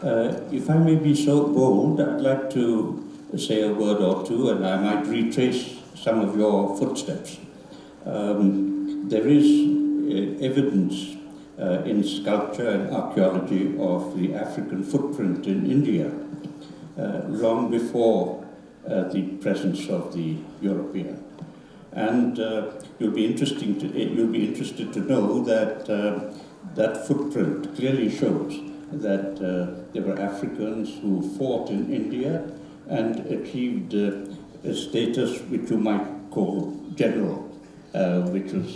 If I may be so bold, I'd like to say a word or two, and I might retrace some of your footsteps. There is evidence in sculpture and archaeology of the African footprint in India long before the presence of the European. And you'll be interested to know that that footprint clearly shows that there were Africans who fought in India and achieved a status which you might call general, which was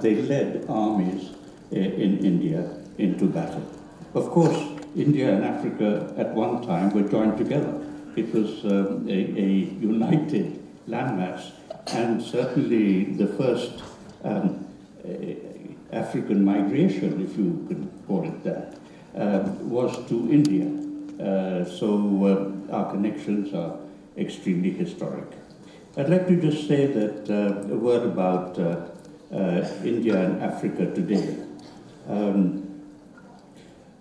they led armies in India into battle. Of course, India and Africa at one time were joined together. It was a united landmass, and certainly the first African migration, if you could call it that, was to India. So our connections are extremely historic. I'd like to just say that a word about India and Africa today.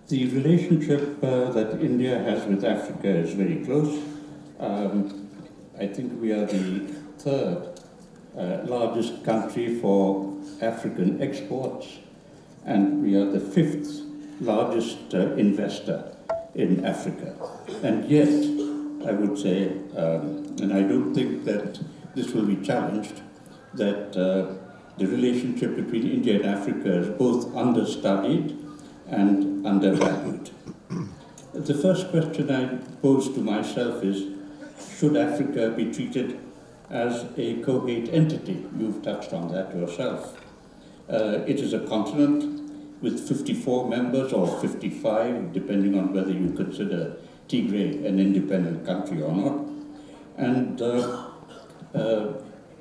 The relationship that India has with Africa is very close. I think we are the third largest country for African exports, and we are the fifth largest investor in Africa. And yet, I would say, and I don't think that this will be challenged, that the relationship between India and Africa is both understudied and undervalued. The first question I pose to myself is, should Africa be treated as a cohort entity? You've touched on that yourself. It is a continent with 54 members, or 55, depending on whether you consider Tigray an independent country or not. And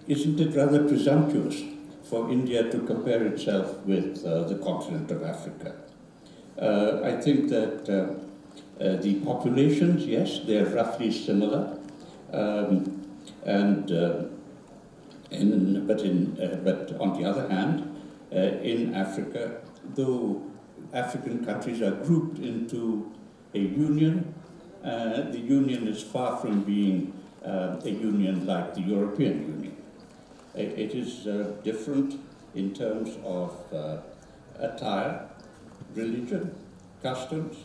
isn't it rather presumptuous for India to compare itself with the continent of Africa? I think that the populations, yes, they're roughly similar, but on the other hand, in Africa, though African countries are grouped into a union, the union is far from being a union like the European Union. It is different in terms of attire, religion, customs,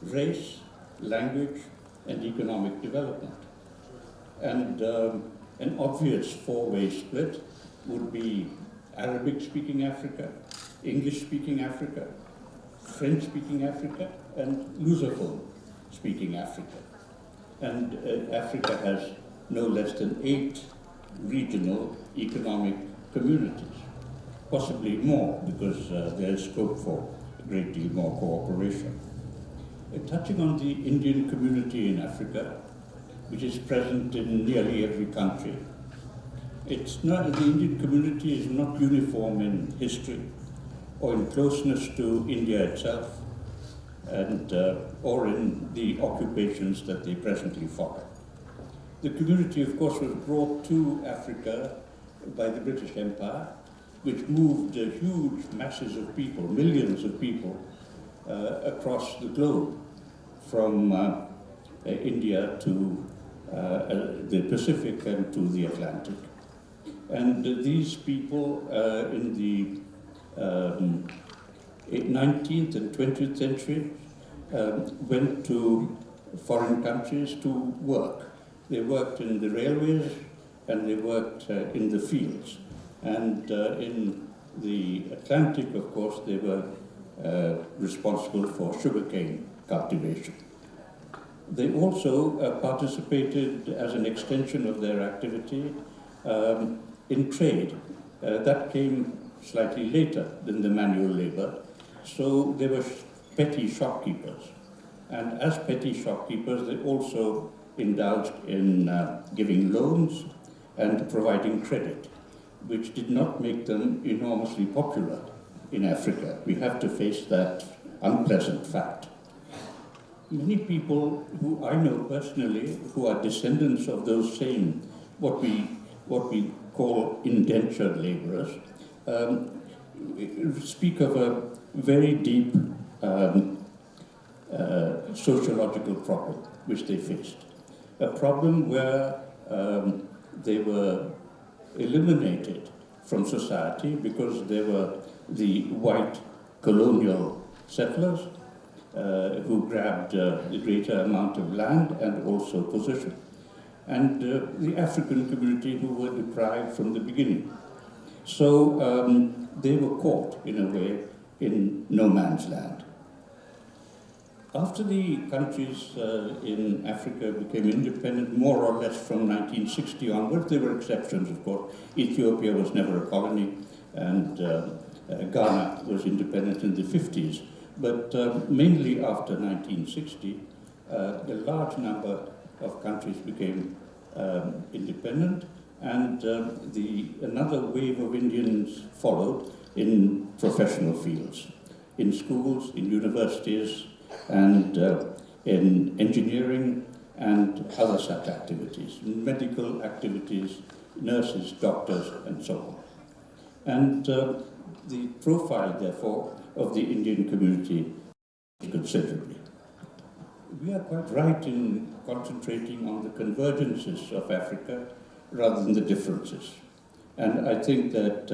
race, language, and economic development. And an obvious four-way split would be Arabic-speaking Africa, English-speaking Africa, French-speaking Africa, and Lusophone-speaking Africa. And Africa has no less than 8 regional economic communities, possibly more, because there is scope for a great deal more cooperation. Touching on the Indian community in Africa, which is present in nearly every country, the Indian community is not uniform in history or in closeness to India itself, and or in the occupations that they presently follow. The community, of course, was brought to Africa by the British Empire, which moved huge masses of people, millions of people, across the globe, from India to the Pacific and to the Atlantic. And these people in the 19th and 20th century went to foreign countries to work. They worked in the railways and they worked in the fields. And in the Atlantic, of course, they were responsible for sugarcane cultivation. They also participated as an extension of their activity in trade. That came slightly later than the manual labor. So they were petty shopkeepers. And as petty shopkeepers, they also indulged in giving loans and providing credit, which did not make them enormously popular in Africa. We have to face that unpleasant fact. Many people who I know personally, who are descendants of those same, what we call indentured laborers, speak of a very deep sociological problem which they faced. A problem where they were eliminated from society because they were the white colonial settlers who grabbed a greater amount of land and also position, and the African community who were deprived from the beginning. So they were caught, in a way, in no man's land. After the countries in Africa became independent, more or less from 1960 onwards, there were exceptions, of course. Ethiopia was never a colony, and Ghana was independent in the 50s. But mainly after 1960, a large number of countries became independent, and another wave of Indians followed in professional fields, in schools, in universities, and in engineering and other such activities, medical activities, nurses, doctors, and so on. And the profile, therefore, of the Indian community considerably. We are quite right in concentrating on the convergences of Africa rather than the differences. And I think that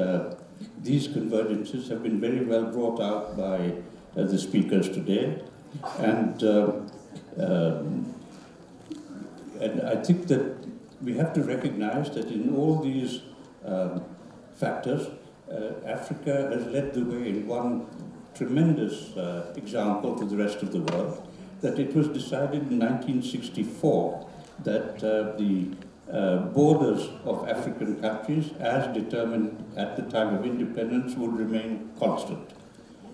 these convergences have been very well brought out by the speakers today. And I think that we have to recognize that in all these factors, Africa has led the way in one tremendous example to the rest of the world, that it was decided in 1964 that the borders of African countries, as determined at the time of independence, would remain constant.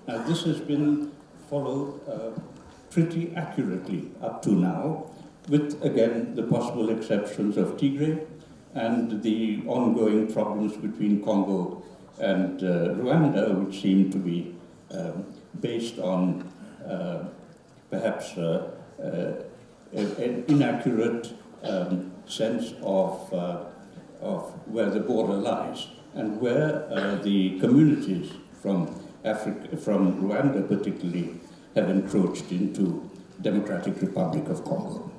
Now, this has been followed pretty accurately up to now, with, again, the possible exceptions of Tigray and the ongoing problems between Congo and Rwanda, which seem to be based on perhaps an inaccurate sense of where the border lies, and where the communities from Africa, from Rwanda particularly, have encroached into Democratic Republic of Congo.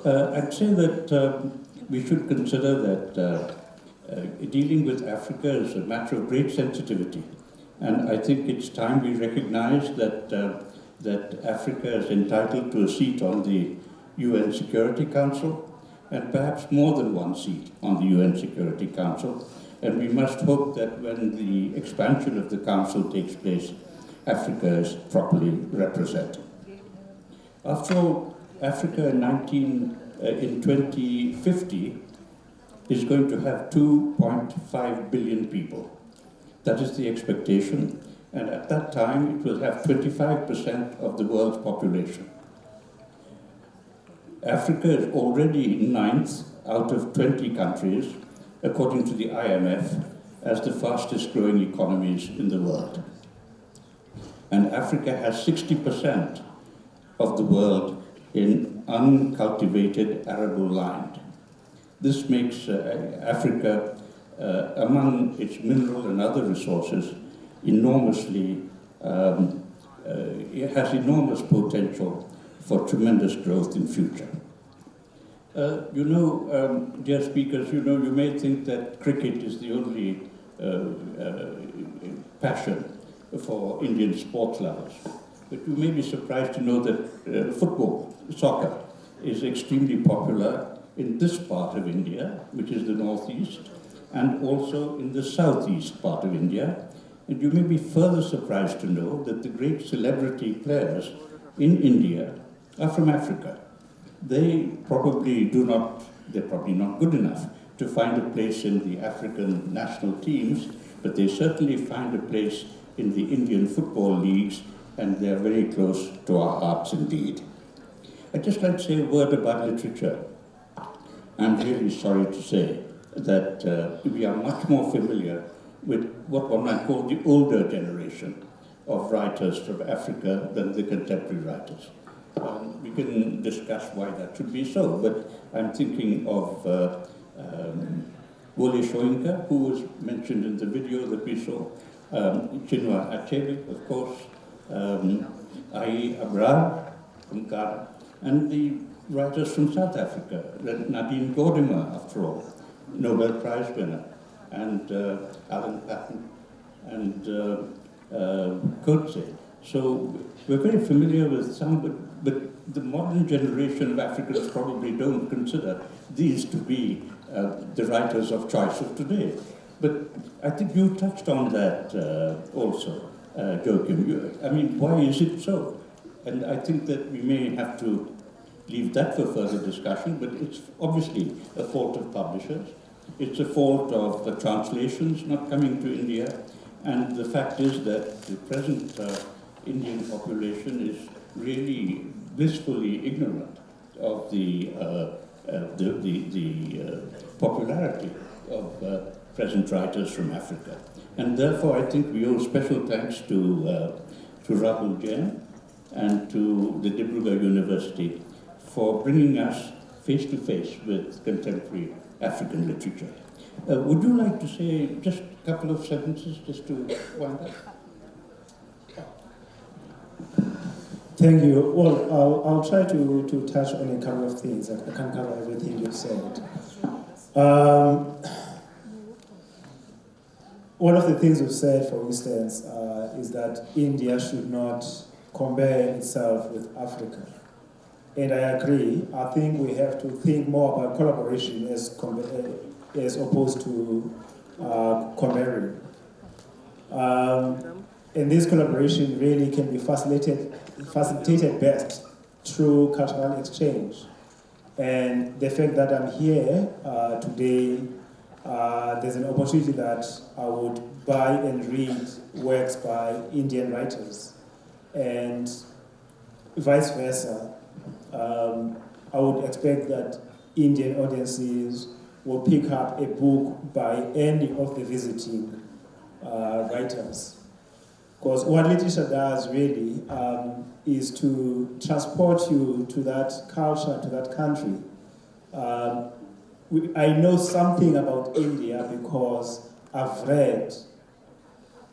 I'd say that we should consider that dealing with Africa is a matter of great sensitivity, and I think it's time we recognize that that Africa is entitled to a seat on the UN Security Council, and perhaps more than one seat on the UN Security Council. And we must hope that when the expansion of the Council takes place, Africa is properly represented. After all, Africa in 2050 is going to have 2.5 billion people. That is the expectation. And at that time, it will have 25% of the world's population. Africa is already 9th out of 20 countries, according to the IMF, as the fastest growing economies in the world. And Africa has 60% of the world in uncultivated arable land. This makes Africa, among its mineral and other resources, enormously, it has enormous potential for tremendous growth in future. Dear speakers, you may think that cricket is the only passion for Indian sports lovers. But you may be surprised to know that football, soccer, is extremely popular in this part of India, which is the northeast, and also in the southeast part of India. And you may be further surprised to know that the great celebrity players in India are from Africa. They're probably not good enough to find a place in the African national teams, but they certainly find a place in the Indian football leagues, and they're very close to our hearts indeed. I'd just like to say a word about literature. I'm really sorry to say that we are much more familiar with what one might call the older generation of writers from Africa than the contemporary writers. We can discuss why that should be so, but I'm thinking of Wole Soyinka, who was mentioned in the video that we saw, Chinua Achebe, of course, I. Abrar from Ghana, and the writers from South Africa, Nadine Gordimer, after all, Nobel Prize winner, and Alan Paton, and Coetzee. So we're very familiar with some, but the modern generation of Africans probably don't consider these to be the writers of choice of today. But I think you touched on that also, Joachim. I mean, why is it so? And I think that we may have to leave that for further discussion, but it's obviously a fault of publishers. It's a fault of the translations not coming to India, and the fact is that the present Indian population is really blissfully ignorant of the popularity of present writers from Africa. And therefore, I think we owe special thanks to Rahul Jain and to the Dibrugarh University for bringing us face to face with contemporary African literature. Would you like to say just a couple of sentences just to wind up? Thank you. Well, I'll try to touch on a couple of things. I can't cover everything you've said. One of the things you've said, for instance, is that India should not compare itself with Africa. And I agree. I think we have to think more about collaboration as opposed to comparing. And this collaboration really can be facilitated best through cultural exchange. And the fact that I'm here today, there's an opportunity that I would buy and read works by Indian writers, and vice versa. I would expect that Indian audiences will pick up a book by any of the visiting writers. Because what literature does really is to transport you to that culture, to that country. I know something about India because I've read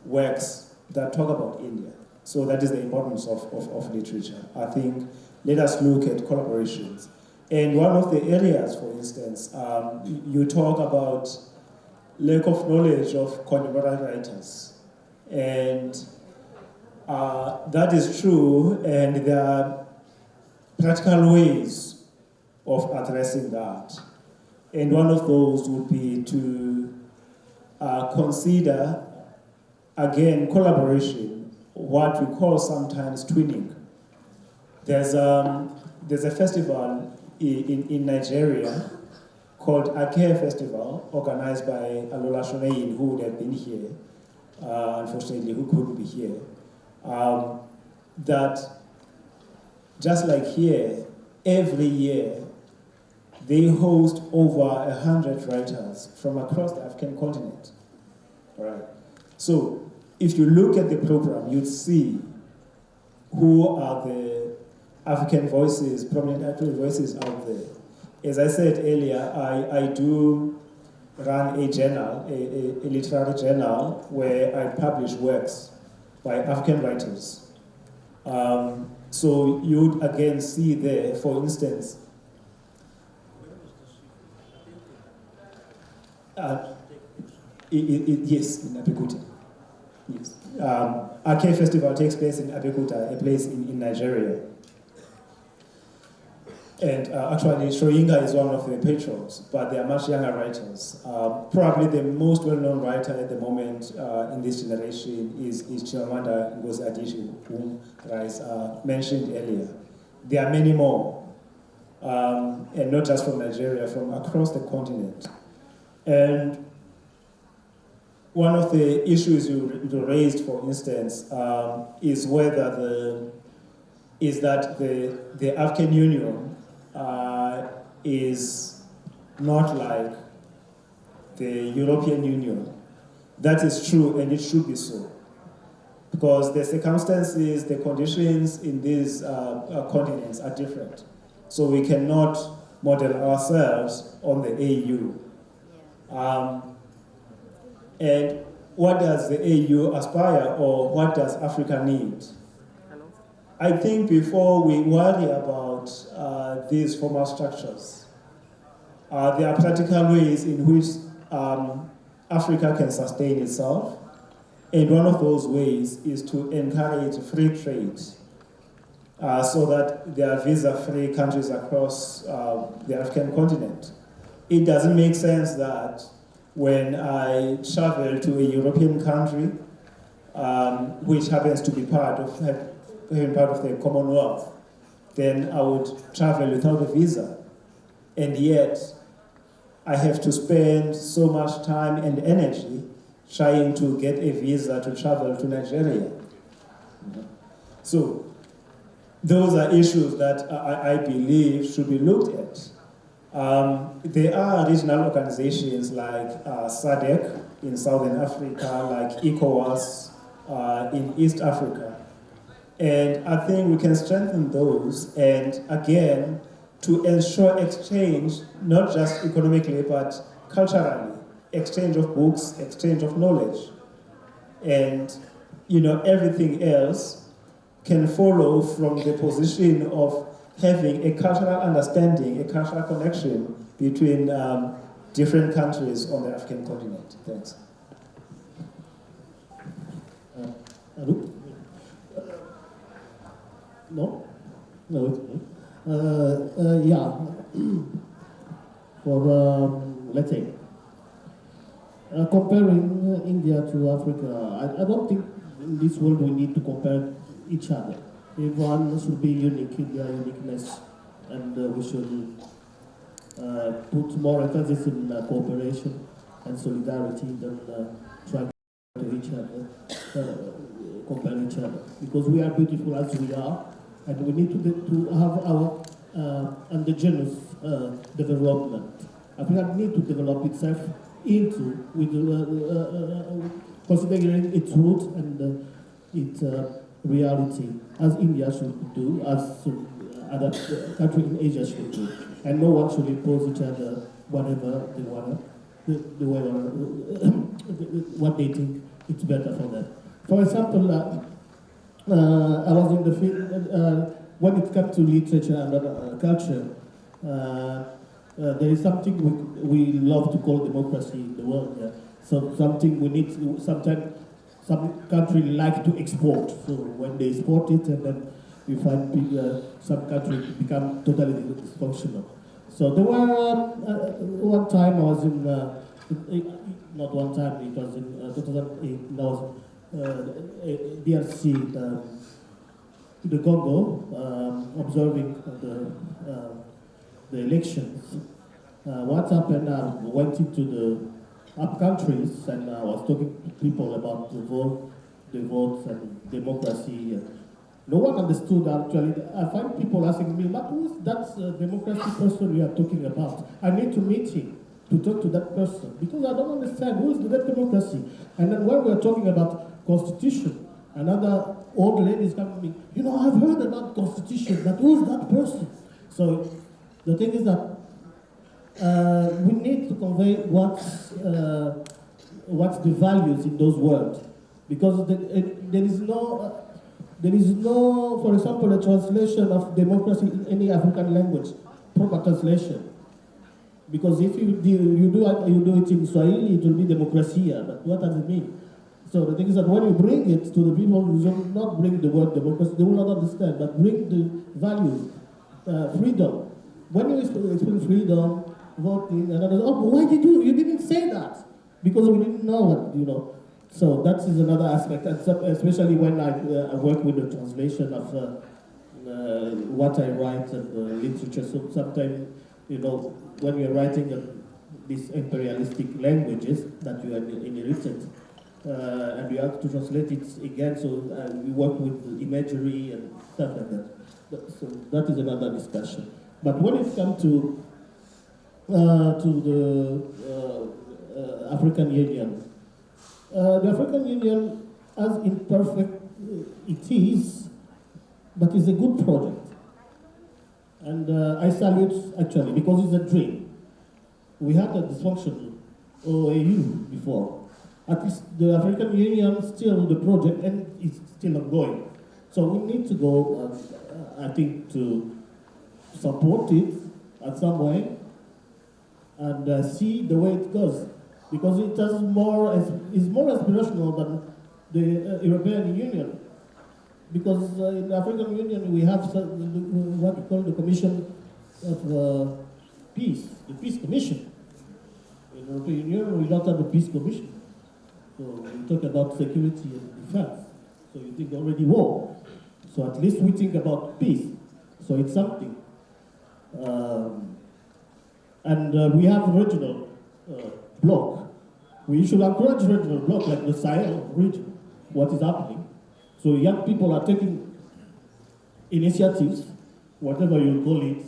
works that talk about India. So that is the importance of literature. I think let us look at collaborations. And one of the areas, for instance, you talk about lack of knowledge of contemporary writers. And that is true, and there are practical ways of addressing that. And one of those would be to consider, again, collaboration, what we call sometimes twinning. There's a festival in Nigeria called Ake Festival, organized by Alola Shoneyin, who would have been here, unfortunately, who couldn't be here. That just like here, every year, they host over 100 writers from across the African continent. All right. So if you look at the program, you'd see who are the African voices, prominent African voices out there. As I said earlier, I do run a journal, a literary journal, where I publish works by African writers. So you'd again see there, for instance, yes, in Abeokuta. Yes. Ake Festival takes place in Abeokuta, a place in Nigeria. And actually, Shoyinka is one of the patrons, but they are much younger writers. Probably the most well-known writer at the moment in this generation is Chimamanda Ngozi Adichie, whom RAIS mentioned earlier. There are many more, and not just from Nigeria, from across the continent. And one of the issues you raised, for instance, is whether the African Union is not like the European Union. That is true, and it should be so. Because the circumstances, the conditions in these continents are different. So we cannot model ourselves on the AU. And what does the AU aspire, or what does Africa need? I think before we worry about these formal structures, there are practical ways in which Africa can sustain itself. And one of those ways is to encourage free trade so that there are visa-free countries across the African continent. It doesn't make sense that when I travel to a European country, which happens to be part of the Commonwealth, then I would travel without a visa. And yet, I have to spend so much time and energy trying to get a visa to travel to Nigeria. So, those are issues that I believe should be looked at. There are regional organizations like SADC in Southern Africa, like ECOWAS in East Africa. And I think we can strengthen those and, again, to ensure exchange, not just economically, but culturally. Exchange of books, exchange of knowledge. And, everything else can follow from the position of having a cultural understanding, a cultural connection between different countries on the African continent. Thanks. Hello? No? No. Yeah. For, let's say, comparing India to Africa, I don't think in this world we need to compare each other. Everyone should be unique in their uniqueness, and we should put more emphasis in cooperation and solidarity than trying to each other, compare each other. Because we are beautiful as we are, and we need to have our indigenous development. Africa needs to develop itself into, with considering its roots and its reality, as India should do, as other countries in Asia should do. And no one should impose each other whatever they want, what they think it's better for them. For example, I was in the field, when it comes to literature and culture, there is something we love to call democracy in the world. Yeah? So something we need to, sometimes some countries like to export. So when they export it, and then you find some countries become totally dysfunctional. So there were, one time I was in, not one time, it was in 2008, I was DRC, the Congo, observing the elections. What happened, I went into the up countries and I was talking to people about the votes and democracy. And no one understood actually. I find people asking me, but who is that democracy person you are talking about? I need to meet him to talk to that person because I don't understand who is that democracy. And then when we're talking about constitution, another old lady is coming to me, I've heard about constitution, but who is that person? So the thing is that we need to convey what's the values in those words, because there is no, for example, a translation of democracy in any African language, proper translation. Because if you do it in Swahili, it will be democracia, but what does it mean? So the thing is that when you bring it to the people, you do not bring the word democracy, they will not understand, but bring the values, freedom. When you explain freedom, voting, and others, why did you didn't say that? Because we didn't know what, So that is another aspect, especially when I work with the translation of what I write and literature. So sometimes, when you're writing these imperialistic languages that you are inherited, and you have to translate it again, so we work with imagery and stuff like that. So that is another discussion. But when it comes to the African Union, the African Union, as imperfect it is, but it's a good project. And I salute, actually, because it's a dream. We had a dysfunctional OAU before. At least the African Union still the project, and it's still ongoing. So we need to go, I think, to support it at some way and see the way it goes, because it is more aspirational than the European Union. Because in the African Union we have what we call the Commission of Peace, the Peace Commission. In the European Union we don't have a Peace Commission. So we talk about security and defense. So you think already war. So at least we think about peace. So it's something. And we have regional bloc. We should encourage regional bloc like the Sahel region, what is happening. So young people are taking initiatives, whatever you call it,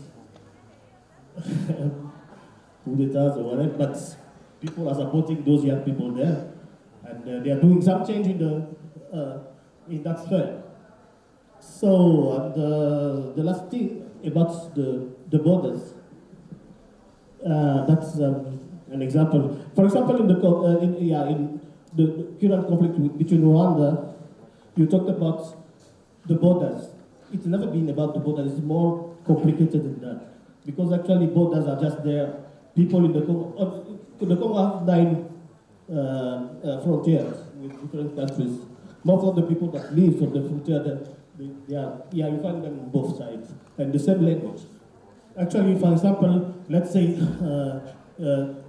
coup d'etats or whatever, but people are supporting those young people there. And they are doing some change in that sphere. So the last thing about the borders, that's an example. For example, in the current conflict between Rwanda, you talked about the borders. It's never been about the borders. It's more complicated than that, because actually borders are just there. People in the Congo have 9 frontiers with different countries. Most of the people that live on the frontier, you find them on both sides, and the same language. Actually, for example, let's say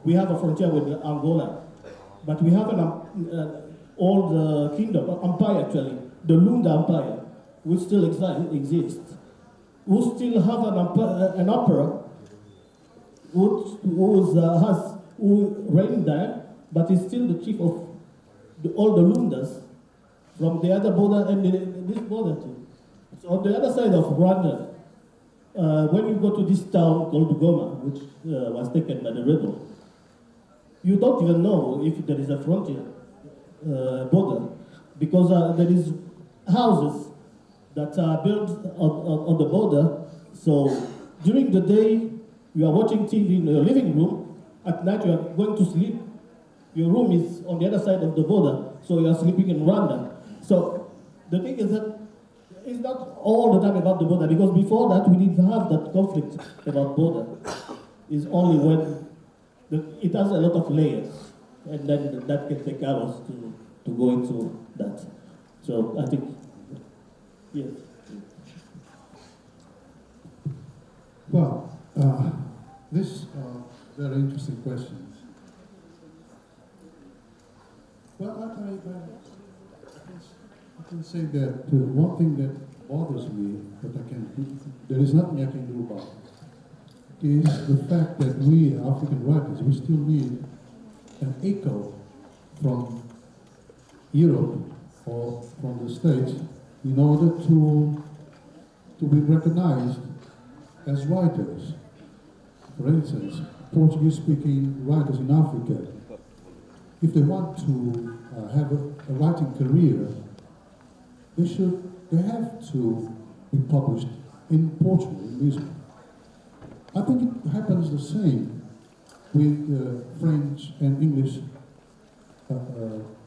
we have a frontier with Angola, but we have an old kingdom, empire actually, the Lunda Empire, which still exists, who still have an emperor who reigned there, but is still the chief of all the Lundas from the other border and this border too. So on the other side of Rwanda, when you go to this town called Goma, which was taken by the rebel, you don't even know if there is a frontier border, because there is houses that are built on the border. So during the day, you are watching TV in your living room. At night, you are going to sleep. Your room is on the other side of the border, so you are sleeping in Rwanda. So the thing is that it's not all the time about the border, because before that, we didn't have that conflict about border. It's only when it has a lot of layers, and then that can take hours to go into that. So I think, yes. Well, this very interesting questions. Well, I can say that one thing that bothers me, but there is nothing I can do about it, is the fact that we, African writers, we still need an echo from Europe or from the States in order to be recognized as writers. For instance, Portuguese-speaking writers in Africa, if they want to have a writing career, they have to be published in Portugal, in Lisbon. I think it happens the same with French and English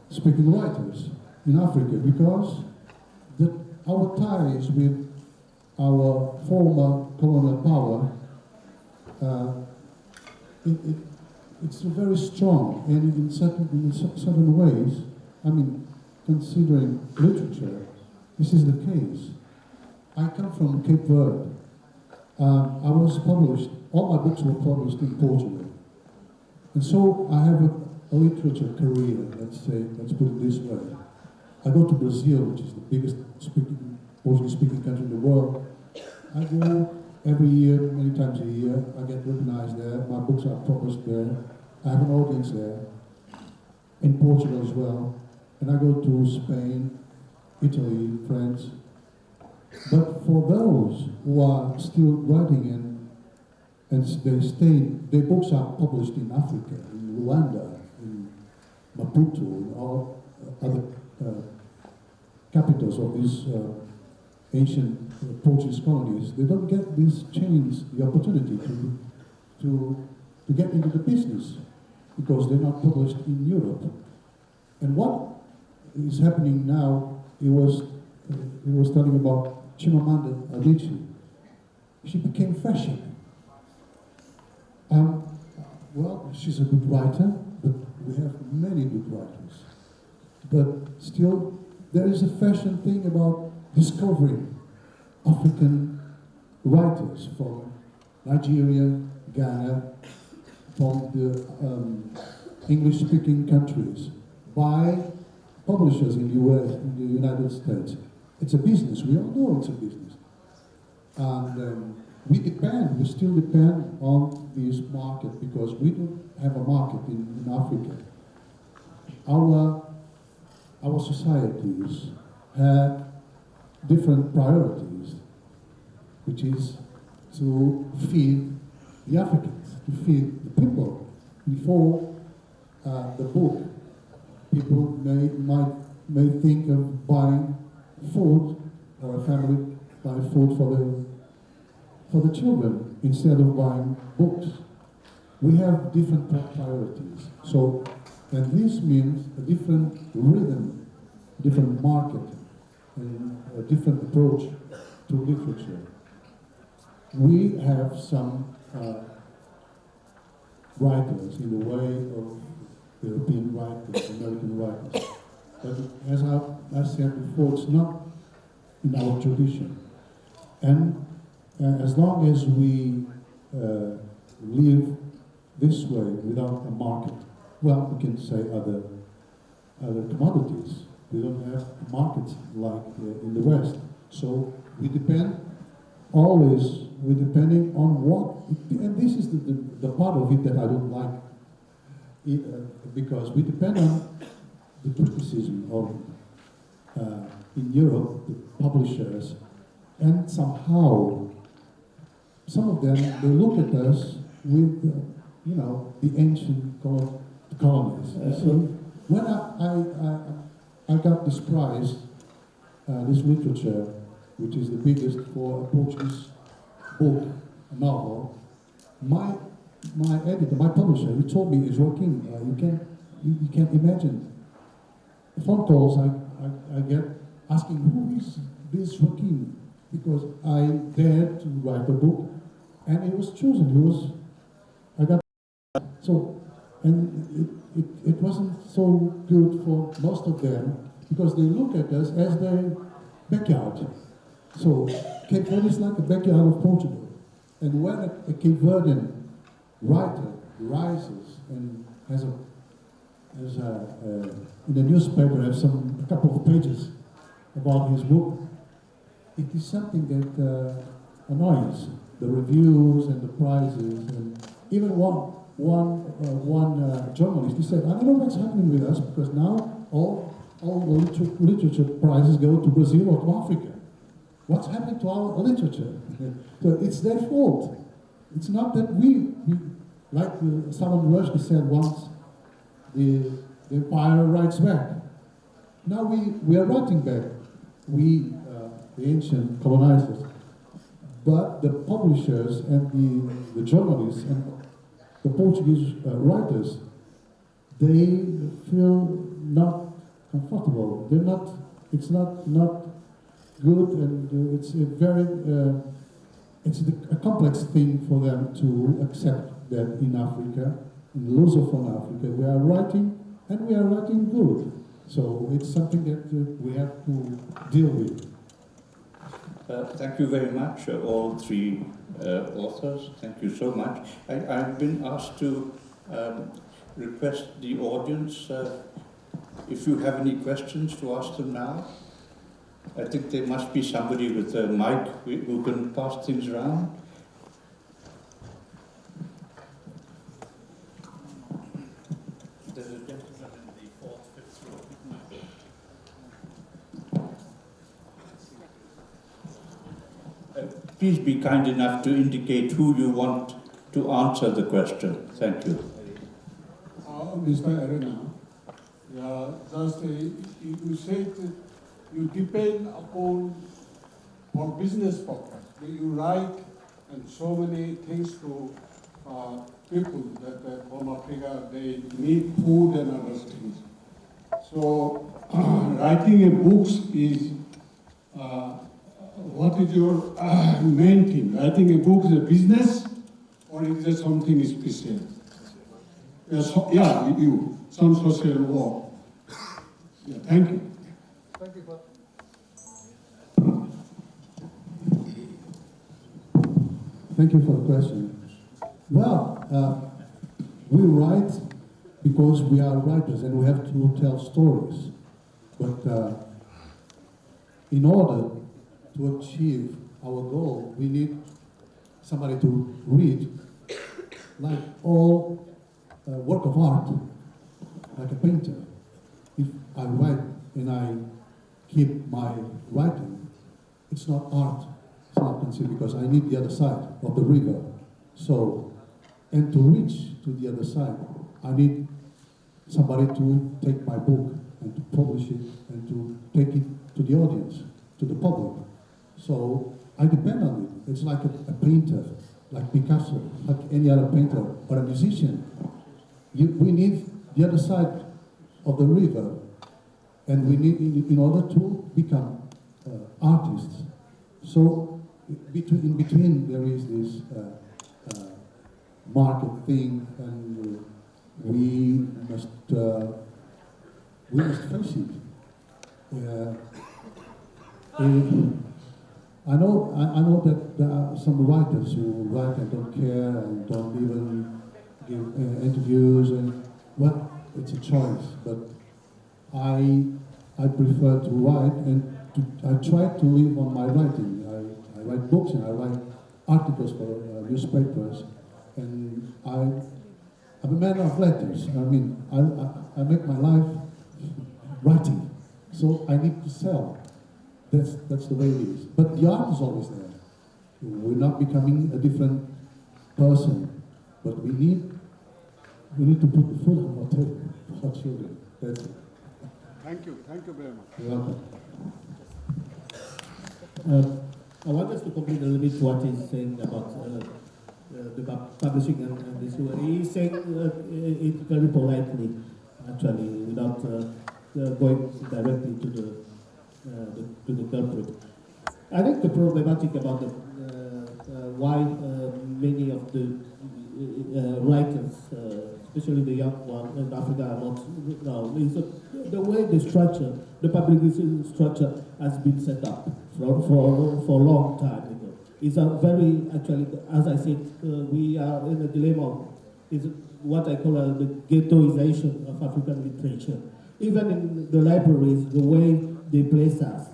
speaking writers in Africa, because our ties with our former colonial power, it's very strong, and in certain ways, I mean, considering literature, this is the case. I come from Cape Verde. I was published, all my books were published in Portugal. And so I have a literature career, let's put it this way. I go to Brazil, which is the biggest Portuguese-speaking country in the world. I go every year, many times a year. I get recognized there. My books are published there. I have an audience there, in Portugal as well. And I go to Spain, Italy, France. But for those who are still writing and their books are published in Africa, in Rwanda, in Maputo, and all other capitals of these ancient Portuguese colonies, they don't get this chance, the opportunity to get into the business, because they're not published in Europe. And what is happening now, it was he was telling about Chimamanda Adichie. She became fashion. Well, she's a good writer, but we have many good writers. But still, there is a fashion thing about discovering African writers from Nigeria, Ghana, from the English-speaking countries, by publishers in the US, in the United States. It's a business. We all know it's a business. And we still depend on this market because we don't have a market in Africa. Our societies have different priorities, which is to feed the Africans, to feed the people. Before the book, people may think of buying food, or a family buy food for the children instead of buying books. We have different priorities. So, and this means a different rhythm, different market, and a different approach to literature. We have some writers in the way of European writers, American writers. But as I said before, it's not in our tradition. And as long as we live this way without a market, well, we can say other commodities. We don't have markets like in the West. So we depend always, we're depending on what, and this is the part of it that I don't like, because we depend on the criticism of, in Europe, the publishers, and somehow, some of them, they look at us with, the ancient colonies. So when I got this prize, this literature, which is the biggest for a Portuguese book, a novel, my editor, my publisher, he told me, Joaquim, you can't imagine the phone calls I get asking, who is this Joaquim? Because I dared to write a book, and it was chosen. And it wasn't so good for most of them, because they look at us as their backyard. So Cape Verde is like the backyard of Portugal. And when a Cape Verdean writer rises and in the newspaper has a couple of pages about his book, it is something that annoys the reviews and the prizes. And even one journalist, he said, I don't know what's happening with us, because now all the literature prizes go to Brazil or to Africa. What's happened to our literature? So it's their fault. It's not that we like Salman Rushdie said once, the empire writes back. Now we are writing back, the ancient colonizers. But the publishers and the journalists and the Portuguese writers, they feel not comfortable. They're not. It's not good, and it's a complex thing for them to accept that in Africa, in Lusophone Africa, we are writing, and we are writing good. So it's something that we have to deal with. Thank you very much, all three authors. Thank you so much. I've been asked to request the audience, if you have any questions, to ask them now. I think there must be somebody with a mic who can pass things around. There's a gentleman in the fourth, fifth row. Please be kind enough to indicate who you want to answer the question. Thank you. Mr. Arena, you said you depend upon for business purpose. You write and so many things to people that from Africa, they need food and other things. So writing a book is what is your main theme? Writing a book is a business, or is it something special? Yeah, you, some social work. Yeah, thank you. Thank you. Thank you for the question. Well, we write because we are writers and we have to tell stories. But in order to achieve our goal, we need somebody to read, like all work of art, like a painter. If I write and I keep my writing, it's not art. It's not considered, because I need the other side of the river. So, and to reach to the other side, I need somebody to take my book and to publish it and to take it to the audience, to the public. So I depend on it. It's like a painter, like Picasso, like any other painter or a musician. We need the other side of the river, and we need, in order to become artists. So in between there is this market thing, and we must face it. I know that there are some writers who write and don't care and don't even give interviews, and well, it's a choice. But I prefer to write, and I try to live on my writing. I write books and I write articles for newspapers, and I'm a man of letters. I mean, I make my life writing, so I need to sell. That's the way it is. But the art is always there. We're not becoming a different person, but we need to put the food on our table for our children. That's it. Thank you very much. You're welcome. I want us to complete a little bit what he's saying about the publishing and this. He's saying it very politely, actually, without going directly to the culprit. I think the problematic about why many of the writers, especially the young ones in Africa, are not now is the way the publication structure has been set up for a long time. It's a very, actually, as I said, we are in a dilemma. Is what I call the ghettoization of African literature. Even in the libraries, the way they place us,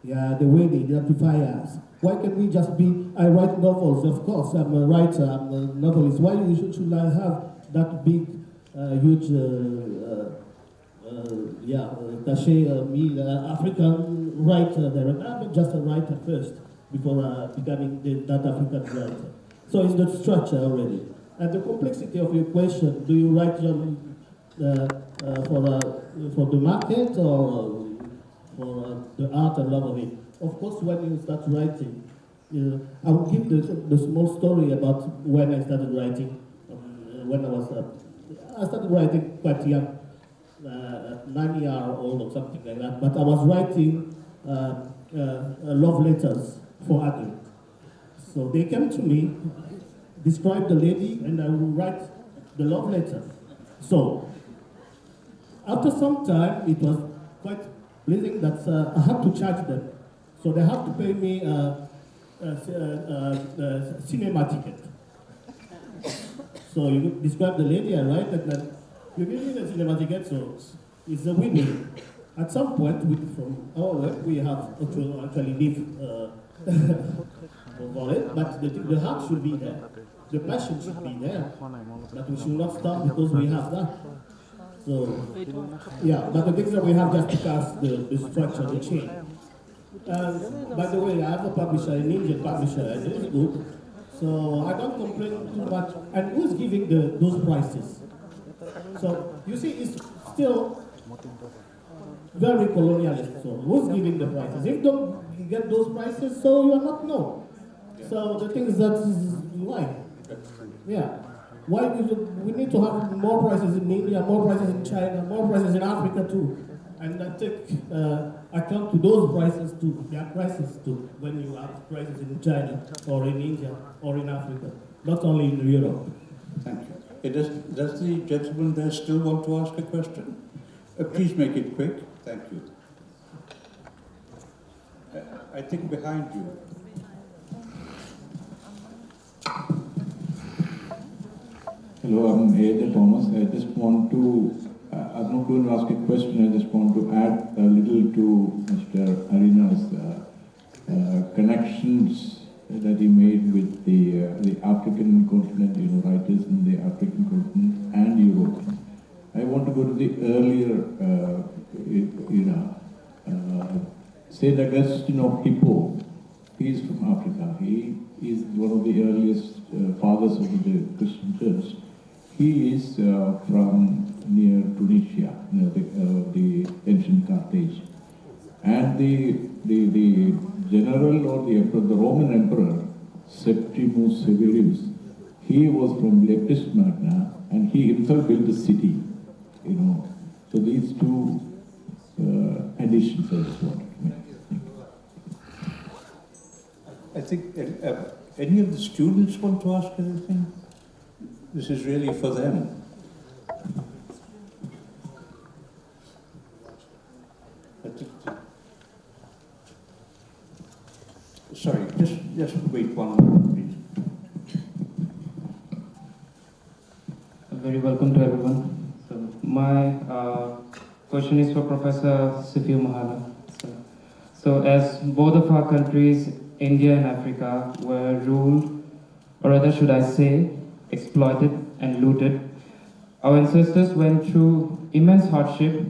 the way they identify us. Why can't we just be, I write novels, of course, I'm a writer, I'm a novelist. Why should I have that big, huge, cachet, me, African writer there? I'm just a writer first, before becoming that African writer. So it's the structure already. And the complexity of your question, do you write for the market or for the art and love of it? Of course, when you start writing, I will give the small story about when I started writing. When I started writing quite young, 9 years old or something like that. But I was writing love letters for adults. So they came to me, describe the lady, and I will write the love letter. So after some time, it was quite pleasing that I had to charge them. So they have to pay me a cinema ticket. So you describe the lady, I write, and then you give me the cinema ticket, so it's a win-win. At some point, from our work, we have to actually live for it, but the heart should be there. The passion should be there, but we should not stop because we have that. So, yeah, but the things that we have just to cast the structure, the chain. By the way, I have a publisher, an Indian publisher, and it's good. So I don't complain too much. And who's giving those prices? So you see, it's still very colonialist. So who's giving the prices? If you don't get those prices, so you are not known. So the thing is that why? Yeah. Why we need to have more prices in India, more prices in China, more prices in Africa too. And I take account to those prices too. There are prices too when you have prices in China or in India or in Africa, not only in Europe. Thank you. Does the gentleman there still want to ask a question? Please make it quick. Thank you. I think behind you. Hello, I'm A.J. Thomas. I just want to, I'm not going to ask a question, I just want to add a little to Mr. Arina's connections that he made with the African continent, writers in the African continent and Europe. I want to go to the earlier era. St. Augustine of Hippo, he is from Africa. He is one of the earliest fathers of the Christian church. He is from near Tunisia, the ancient Carthage. And the general or the emperor, the Roman emperor, Septimus Severus, he was from Leptis Magna, and he himself built a city, So these two additions I just wanted to make. I think any of the students want to ask anything? This is really for them. Sorry, just wait one moment, please. Very welcome to everyone. So my question is for Professor Sifiu Mahala. So as both of our countries, India and Africa, were ruled, or rather should I say, exploited and looted, our ancestors went through immense hardship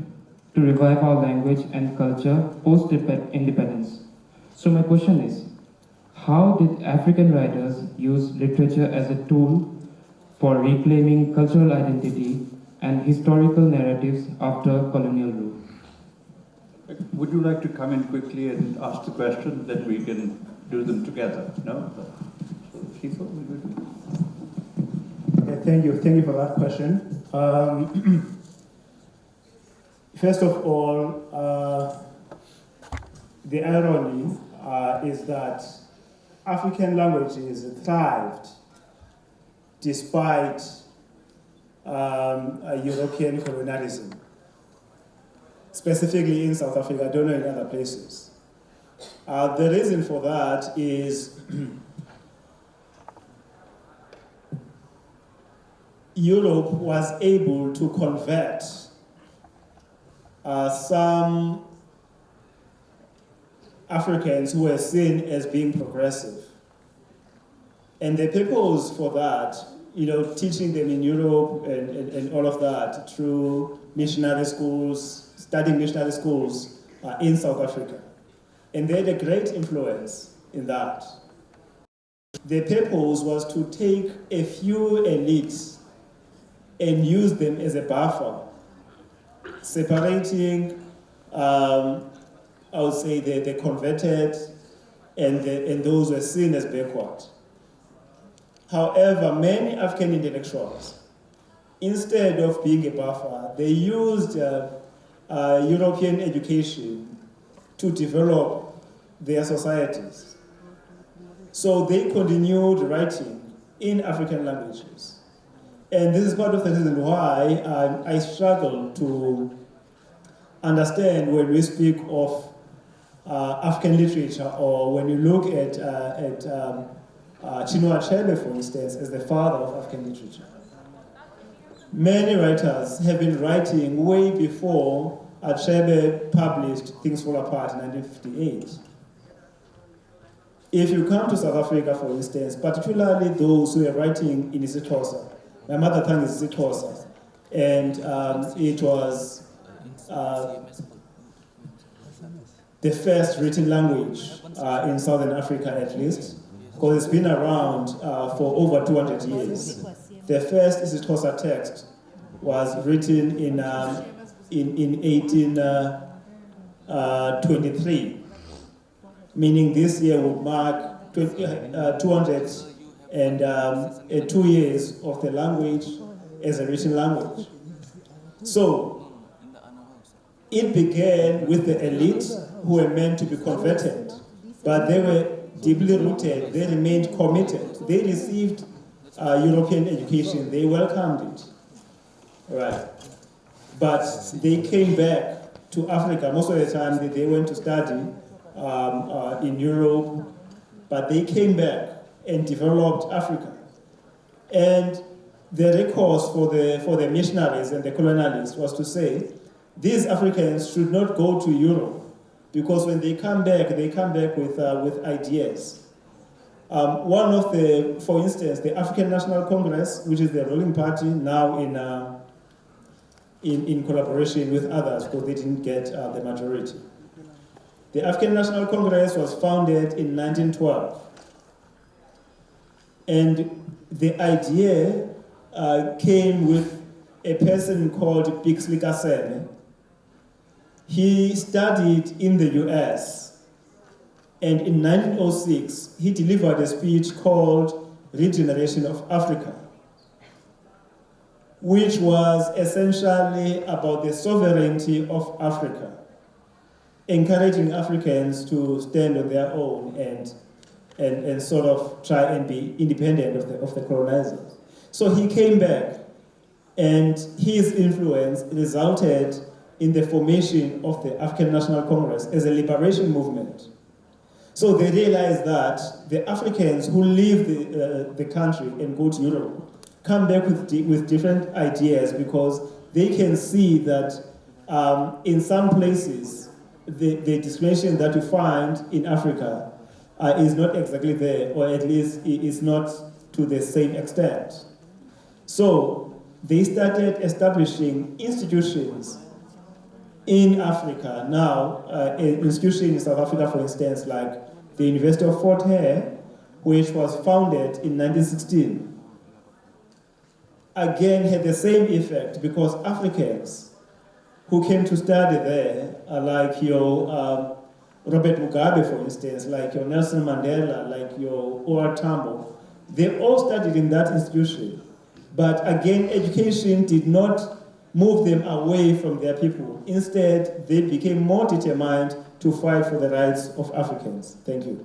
to revive our language and culture post-independence. So my question is, how did African writers use literature as a tool for reclaiming cultural identity and historical narratives after colonial rule? Would you like to come in quickly and ask the question, then we can do them together? No? Shifa, we good? Okay, thank you for that question. First of all, the irony is that African languages thrived despite European colonialism, specifically in South Africa. I don't know in other places. The reason for that is Europe was able to convert some Africans who were seen as being progressive. And the purpose for that, teaching them in Europe and all of that through missionary schools, studying missionary schools in South Africa. And they had a great influence in that. The purpose was to take a few elites and use them as a buffer, separating, I would say, the converted and those who are seen as backward. However, many African intellectuals, instead of being a buffer, they used European education to develop their societies. So they continued writing in African languages. And this is part of the reason why I struggle to understand when we speak of African literature, or when you look at Chinua Achebe, for instance, as the father of African literature. Many writers have been writing way before Achebe published Things Fall Apart in 1958. If you come to South Africa, for instance, particularly those who are writing in isiXhosa, my mother tongue is isiXhosa, and it was the first written language in Southern Africa, at least, because it's been around for over 200 years. The first isiXhosa text was written in 1823, meaning this year would mark 202 years of the language as a written language. So, it began with the elite who were meant to be converted, but they were deeply rooted, they remained committed. They received European education, they welcomed it. Right. But they came back to Africa. Most of the time they went to study in Europe, but they came back and developed Africa. And the recourse for the missionaries and the colonialists was to say, these Africans should not go to Europe, because when they come back with ideas. One of the, for instance, the African National Congress, which is the ruling party now in collaboration with others, because they didn't get the majority. The African National Congress was founded in 1912. And the idea came with a person called Bixley Kaseme. He studied in the US, and in 1906, he delivered a speech called Regeneration of Africa, which was essentially about the sovereignty of Africa, encouraging Africans to stand on their own and sort of try and be independent of the colonizers. So he came back, and his influence resulted in the formation of the African National Congress as a liberation movement. So they realized that the Africans who leave the country and go to Europe come back with different ideas, because they can see that in some places the discrimination that you find in Africa is not exactly there, or at least is not to the same extent. So they started establishing institutions in Africa. Now, an institution in South Africa, for instance, like the University of Fort Hare, which was founded in 1916, again had the same effect, because Africans who came to study there, like your Robert Mugabe, for instance, like your Nelson Mandela, like your O.R. Tambo, they all studied in that institution. But again, education did not move them away from their people. Instead, they became more determined to fight for the rights of Africans. Thank you.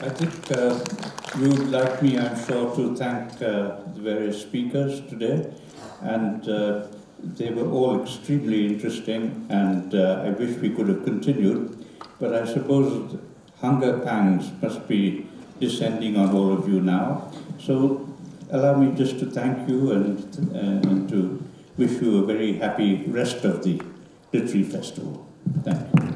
I think you would like me, I'm sure, to thank the various speakers today, and they were all extremely interesting, and I wish we could have continued, but I suppose hunger pangs must be descending on all of you now. So allow me just to thank you and to wish you a very happy rest of the Literary Festival. Thank you.